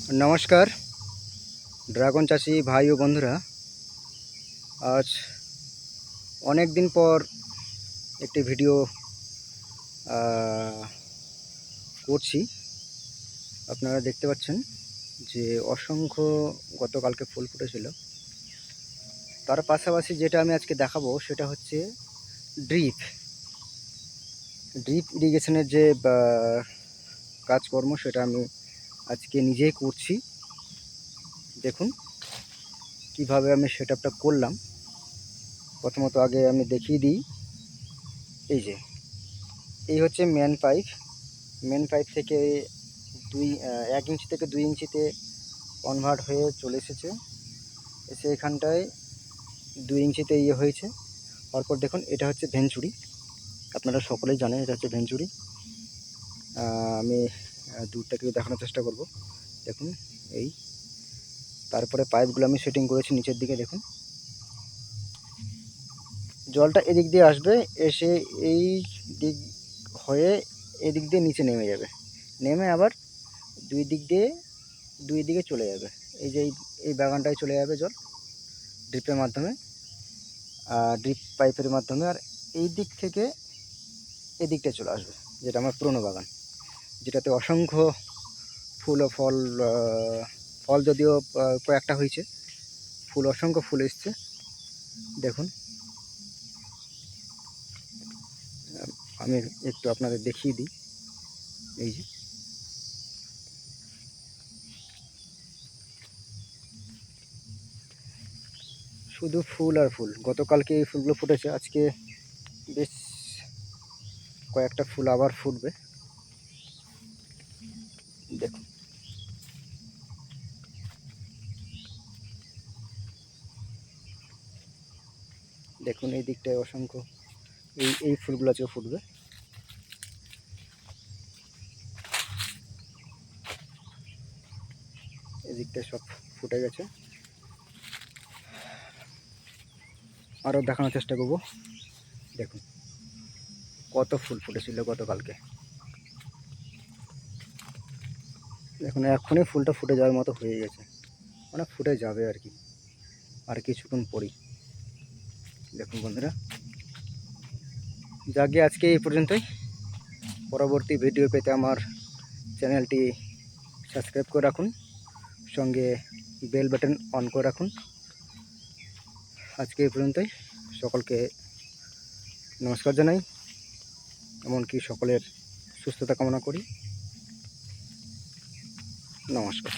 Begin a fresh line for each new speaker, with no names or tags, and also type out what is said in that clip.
नमस्कार ड्रागन चाषी भाई और बंधुरा आज अनेक दिन पर एक भिडियो করছি। আপনারা দেখতে পাচ্ছেন যে অসংখ্য গতকাল के ফুল ফুটেছিল। তার পাশাপাশি যেটা আমি আজকে দেখাবো সেটা হচ্ছে ড্রিপ ইরিগেশনের যে কাজকর্ম সেটা আমি আজকে নিজেই করছি। দেখুন কিভাবে আমি সেটআপটা করলাম। প্রথমত আগে আমি দেখিয়ে দিই, এই যে এই হচ্ছে মেন পাইপ থেকে 1 ইঞ্চি থেকে 2 ইঞ্চিতে কনভার্ট হয়ে চলে এসেছে। এখানটায় 2 ইঞ্চিতে হয়েছে। তারপর দেখুন এটা হচ্ছে ভেঞ্চুরি, আপনারা সকলেই জানেন এটা হচ্ছে ভেঞ্চুরি। আমি দূর থেকে দেখানোর চেষ্টা করব। দেখুন এই তারপরে পাইপগুলো আমি সেটিং করেছি নিচের দিকে। দেখুন জলটা এদিক দিয়ে আসবে, এসে এই দিক হয়ে এদিক দিয়ে নিচে নেমে যাবে, নেমে আবার দুই দিকে চলে যাবে। এই যে এই বাগানটায় চলে যাবে জল ড্রিপের মাধ্যমে, ড্রিপ পাইপের মাধ্যমে। আর এই দিক থেকে এদিকটা চলে আসবে, যেটা আমার পুরনো বাগান, যেটাতে অসংখ্য ফুল ও ফল যদিও কয়েকটা হয়েছে, অসংখ্য ফুল এসছে। দেখুন আমি একটু আপনাদের দেখিয়ে দিই। এই যে শুধু ফুল আর ফুল। গতকালকে এই ফুলগুলো ফুটেছে, আজকে বেশ কয়েকটা ফুল আবার ফুটবে। দেখুন দেখুন এই দিকটায় অসংখ্য এই ফুলগুলো আজকে ফুটবে। এদিকটায় সব ফুটে গেছে। আরও দেখানোর চেষ্টা করব। দেখুন কত ফুল ফুটেছিল গতকালকে। দেখুন এখনই ফুলটা ফুটে যাওয়ার মতো হয়ে গেছে, মানে ফুটে যাবে আর কি, আর কিছুক্ষণ পরেই। দেখুন বন্ধুরা, যাকে আজকে এই পর্যন্তই। পরবর্তী ভিডিও পেতে আমার চ্যানেলটি সাবস্ক্রাইব করে রাখুন, সঙ্গে বেল বাটন অন করে রাখুন। আজকে এই পর্যন্তই। সকলকে নমস্কার জানাই, এমনকি সকলের সুস্থতা কামনা করি। নমস্কার।